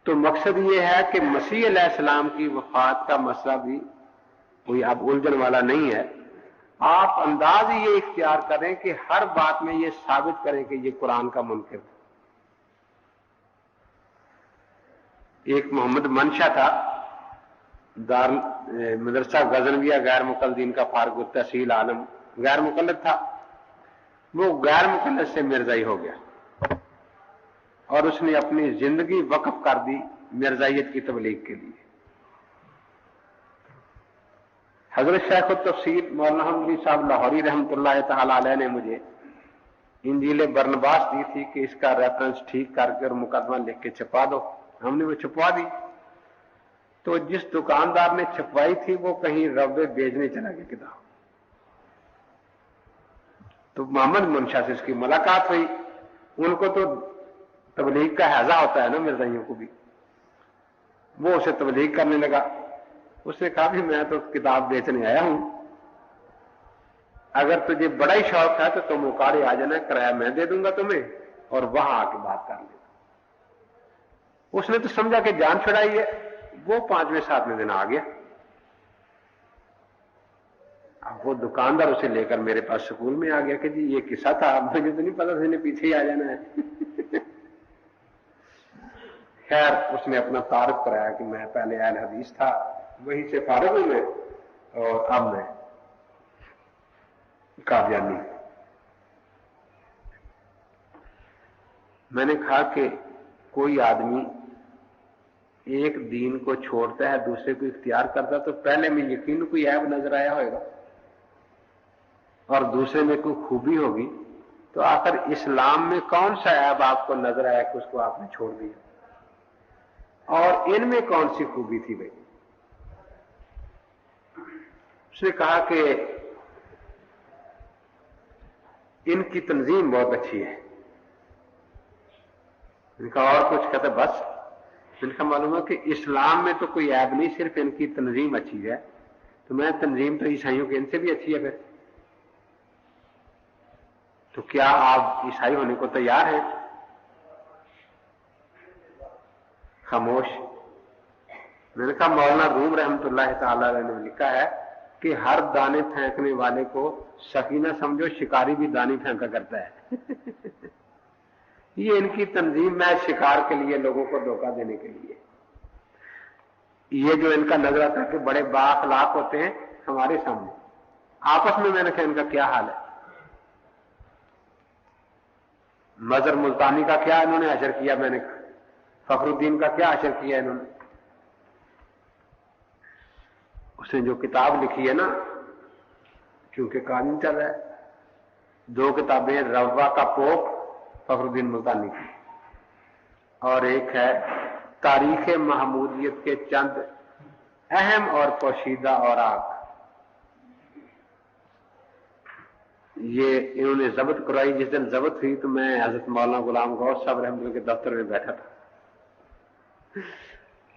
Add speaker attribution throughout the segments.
Speaker 1: تو مقصد یہ ہے کہ مسیح علیہ السلام کی وفات کا مسئلہ بھی کوئی اب الجھن والا نہیں ہے. آپ انداز یہ اختیار کریں کہ ہر بات میں یہ ثابت کریں کہ یہ قرآن کا منکر ہے. ایک محمد منشا تھا، دار مدرسہ غزنویہ غیر مقلدین کا فارغ التحصیل عالم، غیر مقلد تھا. وہ غیر مقلد سے مرزائی ہو گیا اور اس نے اپنی زندگی وقف کر دی مرزائیت کی تبلیغ کے لیے. حضرت شیخ التفسیر مولانا حمدی صاحب لاہوری رحمۃ اللہ تعالی علیہ نے مجھے انجیل برنباس دی تھی کہ اس کا ریفرنس ٹھیک کر کے اور مقدمہ لکھ کے چھپا دو. ہم نے وہ چھپوا دی. تو جس دکاندار نے چھپوائی تھی وہ کہیں روضے بیچنے چلا گیا کتاب. تو محمد منشا سے اس کی ملاقات ہوئی. ان کو تو تبلیغ کا حیضہ ہوتا ہے نا مرزائیوں کو بھی. وہ اسے تبلیغ کرنے لگا. اس نے کہا کہ میں تو کتاب بیچنے آیا ہوں، اگر تجھے بڑا ہی شوق ہے تو تم اوکاڑے آ جانا، کرایہ میں دے دوں گا تمہیں اور وہاں آ کے بات کر لینا. اس نے تو سمجھا کہ جان چھڑائی ہے. وہ 5ویں 7ویں دن آ گیا. اب وہ دکاندار اسے لے کر میرے پاس سکول میں آ گیا کہ جی یہ قصہ تھا، مجھے تو نہیں پتا تھا انہیں پیچھے ہی آ جانا ہے. خیر اس نے اپنا تعارف کرایا کہ میں پہلے اہل حدیث تھا، وہیں سے فارغ ہوں میں، اور اب میں قادیانی. میں نے کہا کہ کوئی آدمی ایک دین کو چھوڑتا ہے دوسرے کو اختیار کرتا تو پہلے میں یقین کوئی عیب نظر آیا ہوئے گا اور دوسرے میں کوئی خوبی ہوگی. تو آخر اسلام میں کون سا عیب آپ کو نظر آیا کہ اس کو آپ نے چھوڑ دیا، اور ان میں کون سی خوبی تھی بھائی؟ اس نے کہا کہ ان کی تنظیم بہت اچھی ہے. ان کا اور کچھ کہتا بس. ان کا معلوم ہے کہ اسلام میں تو کوئی عیب نہیں، صرف ان کی تنظیم اچھی ہے. تو میں تنظیم تو عیسائیوں کی ان سے بھی اچھی ہے. پھر تو کیا آپ عیسائی ہونے کو تیار ہیں؟ خاموش. میں نے کہا مولانا روم رحمۃ اللہ تعالی علیہ نے لکھا ہے کہ ہر دانے پھینکنے والے کو سکینہ سمجھو، شکاری بھی دانے پھینکا کرتا ہے. یہ ان کی تنظیم میں شکار کے لیے، لوگوں کو دھوکہ دینے کے لیے. یہ جو ان کا نظر آتا ہے کہ بڑے با اخلاق ہوتے ہیں ہمارے سامنے، آپس میں نے کہا ان کا کیا حال ہے. مظہر ملتانی کا کیا انہوں نے حشر کیا، میں نے کہا فخر الدین کا کیا حشر کیا انہوں نے. اس نے جو کتاب لکھی ہے نا، کیونکہ قانون چل رہا ہے، 2 کتابیں، روا کا پوپ فخر الدین ملتانی کی، اور ایک ہے تاریخ محمودیت کے چند اہم اور پوشیدہ اوراق. یہ انہوں نے ضبط کروائی. جس دن ضبط ہوئی تو میں حضرت مولانا غلام غوث صاحب رحمۃ اللہ کے دفتر میں بیٹھا تھا.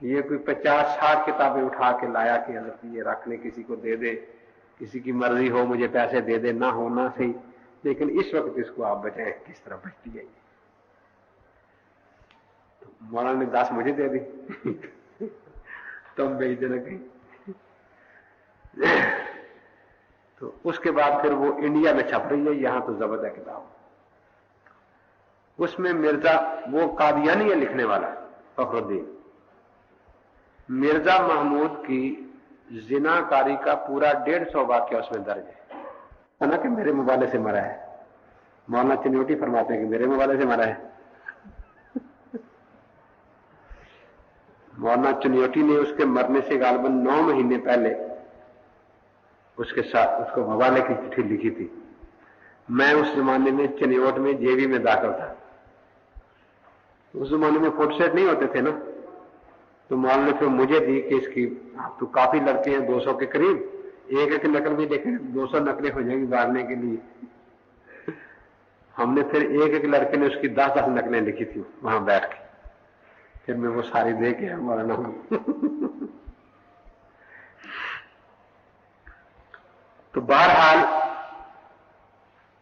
Speaker 1: یہ کوئی 50-60 کتابیں اٹھا کے لایا کہ حضرت یہ رکھ لیں، کسی کو دے دے، کسی کی مرضی ہو مجھے پیسے دے دے، نہ ہونا صحیح، لیکن اس وقت اس کو آپ بچائیں. کس طرح بچتی ہے یہ؟ تو مولانا نے 10 مجھے دے دی، تم بیچ دینا کہیں. تو اس کے بعد پھر وہ انڈیا میں چھپ رہی ہے، یہاں تو ضبط ہے کتاب. اس میں مرزا، وہ قادیانی ہے لکھنے والا فخر الدین، مرزا محمود کی زنا کاری کا پورا 150 واقعہ اس میں درج ہے نا کہ میرے موبائل سے مرا ہے. مولانا چنوٹی فرماتے ہیں کہ میرے موبائل سے مرا ہے. مولانا چنوٹی نے اس کے مرنے سے غالباً 9 مہینے پہلے اس کے ساتھ اس کو حوالے کی چٹھی لکھی تھی. میں اس زمانے میں چنیوٹ میں JV میں داخل تھا. اس زمانے میں فوٹو سیٹ نہیں ہوتے تھے نا، تو مولانا نے پھر مجھے دی کہ اس کی تو کافی لڑکے ہیں 200 کے قریب، ایک نقل بھی دیکھیں 200 نقلیں ہو جائیں گی مارنے کے لیے. ہم نے پھر ایک لڑکے نے اس کی 10 نقلیں لکھی تھی وہاں بیٹھ کے. پھر میں وہ ساری دے کے مولانا تو بہرحال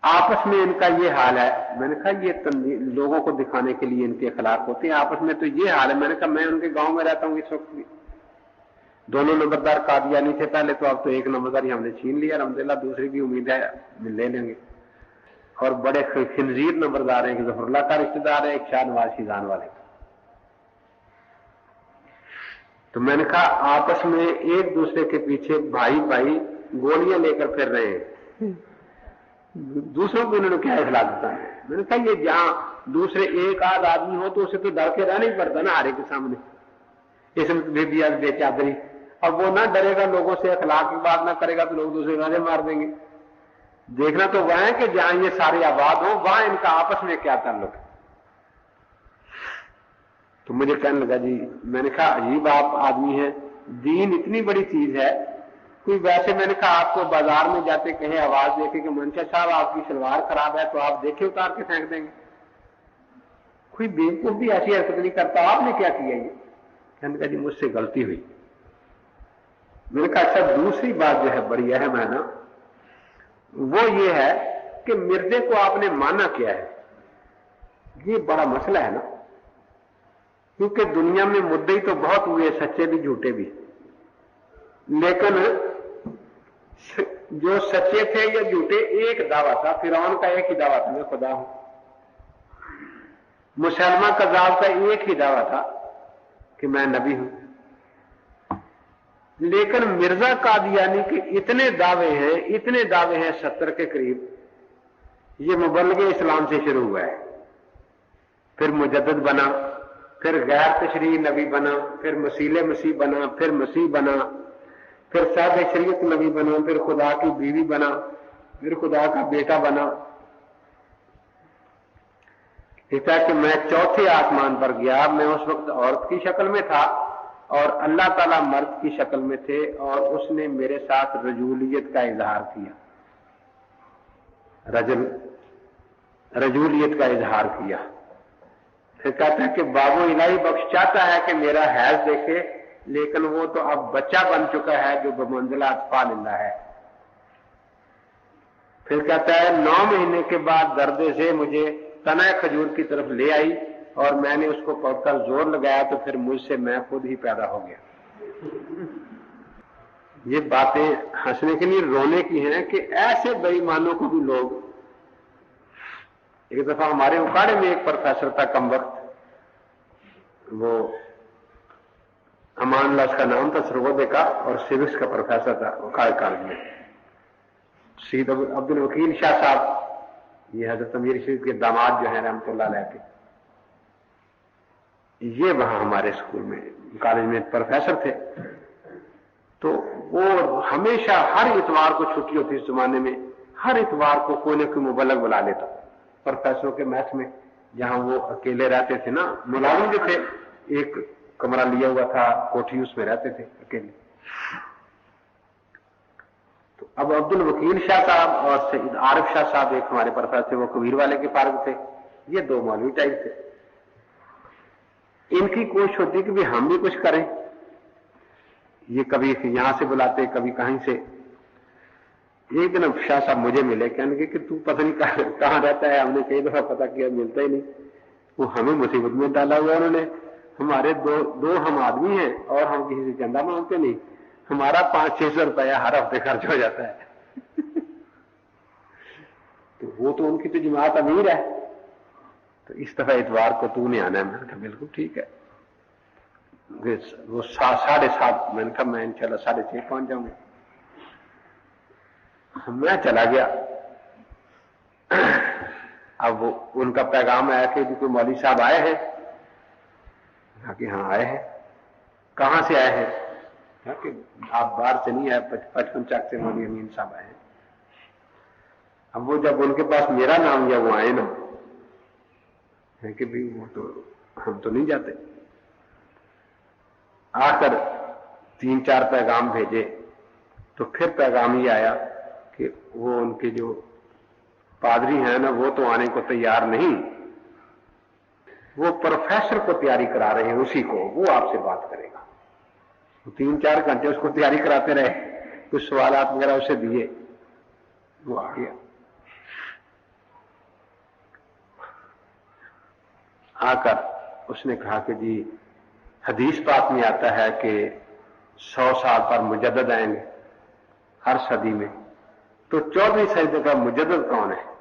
Speaker 1: आपस में इनका ये हाल है। मैंने कहा ये लोगों को दिखाने के लिए इनके अखलाक होते हैं, आपस में तो ये हाल है। मैंने कहा मैं उनके गांव में रहता हूं इस वक्त भी, दोनों नंबरदार कादियानी थे पहले, तो अब तो एक नंबरदारी हमने छीन लिया अल्हम्दुलिल्लाह, दूसरी भी उम्मीद है ले लेंगे। और बड़े खिंजीर नंबरदार हैं, एक जफरुल्लाह का रिश्तेदार है, एक शाहनवाज शीजान वाले का। तो मैंने कहा आपस में एक दूसरे के पीछे भाई भाई गोलियां लेकर फिर रहे हैं, दूसरों को इन्होंने क्या इखलाक देता है। मैंने कहा ये जहां दूसरे एक आध आदमी हो तो उसे तो डर के रहना ही पड़ता ना हरे के सामने, इसमें बेचादरी। अब वो ना डरेगा लोगों से, अखलाक की बात ना करेगा तो लोग दूसरे गाने मार देंगे। देखना तो वह है कि जहां ये सारे आबाद हो वहां इनका आपस में क्या ताल्लुक है। तो मुझे कहने लगा जी, मैंने कहा अजीब आप आदमी है, दीन इतनी बड़ी चीज है, कोई वैसे मैंने कहा आपको बाजार में जाते कहे आवाज देके कि मंशा साहब आपकी सलवार खराब है, तो आप देखे उतार के फेंक देंगे। कोई बेवकूफ भी ऐसी हरकत नहीं करता, आपने क्या किया ये? कहने लगा जी मुझसे गलती हुई। मैंने कहा अच्छा दूसरी बात जो है बड़ी अहम है ना, वो ये है कि मिर्जे को आपने माना क्या है, ये बड़ा मसला है ना। क्योंकि दुनिया में मुद्दे तो बहुत हुए, सच्चे भी झूठे भी, लेकिन जो सच्चे थे या झूठे एक दावा था, फिरौन का एक ही दावा था मैं खुदा हूं, मुसलमान कज़ाब का एक ही दावा था कि मैं नबी हूं। लेकिन मिर्जा कादियानी के इतने दावे हैं 70 के करीब। ये मुबल्लिग इस्लाम से शुरू हुआ है, फिर मुजद्दिद बना, फिर गैर तशरीह नबी बना, फिर मसीले मसीह बना, फिर मसीह बना, फिर साहब शरीयत नबी बना, फिर खुदा की बीवी बना, फिर खुदा का बेटा बना। कहता है कि मैं चौथे आसमान पर गया, मैं उस वक्त औरत की शक्ल में था और अल्लाह ताला मर्द की शक्ल में थे, और उसने मेरे साथ रजूलियत का इजहार किया, रजूलियत का इजहार किया। फिर कहता है कि बाबू इलाही बख्श चाहता है कि मेरा हैज देखे, लेकिन वो तो अब बच्चा बन चुका है जो बमंजिला अत्फालिल्लाह है। फिर कहता है 9 महीने के बाद दर्दे से मुझे तना खजूर की तरफ ले आई और मैंने उसको पकड़कर जोर लगाया, तो फिर मुझसे मैं खुद ही पैदा हो गया। ये बातें हंसने के लिए रोने की हैं कि ऐसे बेईमानों को भी लोग। एक दफा हमारे उकाड़े में एक प्रोफेसर था कम वक्त, वो अमानुल्लाह उसका नाम था, सर्वोदय का, और सिविक्स का प्रोफेसर था उकाड़े कॉलेज में। सईद अब्दुल वकील शाह साहब, ये हजरत अमीर शरीफ के दामाद जो है रहमतुल्लाह अलैह के, ये वहां हमारे स्कूल में कॉलेज में प्रोफेसर थे। तो वो हमेशा हर इतवार को छुट्टी होती इस जमाने में, हर इतवार को कोई न कोई मुबल्लिग बुला लेता प्रोफेसरों के मैथ में, जहां वो अकेले रहते थे ना, मुलाजिम जो थे, एक कमरा लिया हुआ था कोठी, उसमें रहते थे अकेले। तो अब अब्दुल वकील शाह साहब और सईद आरिफ शाह साहब एक हमारे प्रोफेसर थे, वो कबीर वाले के फार्ग थे, ये 2 मौलवी टाइप थे। इनकी कोशिश होती कि भी हम भी कुछ करें, ये कभी यहां से बुलाते, कभी कहीं से। एक दिन शाह साहब मुझे मिले, कहने लगे कि तू पता नहीं कहां रहता है, हमने कई दफा पता किया, मिलता ही नहीं। वो हमें मुसीबत में डाला हुआ उन्होंने। हमारे दो हम आदमी हैं और हम किसी से चंदा मांगते नहीं, हमारा 500-600 रुपया हर हफ्ते खर्च हो जाता है। तो वो तो उनकी तो जमात अमीर है, तो इस दफा इतवार को तूने आना है। मैंने कहा बिल्कुल ठीक है। वो 7:30, मैंने कहा मैं इंशाल्लाह 6:30 पहुंच जाऊंगा। मैं चला गया। अब वो उनका पैगाम आया कि कोई मौलवी साहब आए हैं। कहा कि हाँ आए हैं। कहां से आए हैं? कहा कि आप बाहर से नहीं आए, 55 चक से मौलवी अमीन साहब आए हैं। अब वो जब उनके पास मेरा नाम लिया, वो आए ना, है कि भी वो तो हम तो नहीं जाते। आकर 3-4 पैगाम भेजे, तो फिर पैगाम ये आया कि वो उनके जो पादरी हैं ना, वो तो आने को तैयार नहीं, वो प्रोफेसर को तैयारी करा रहे हैं, उसी को, वो आपसे बात करेगा। 3-4 घंटे उसको तैयारी कराते रहे, कुछ सवालात वगैरह उसे दिए, वो आ गया। आकर उसने कहा कि जी हदीस पाक में आता है कि 100 साल पर मुजद्दद आएंगे हर सदी में, तो 14वीं सदी का मुजद्दद कौन है?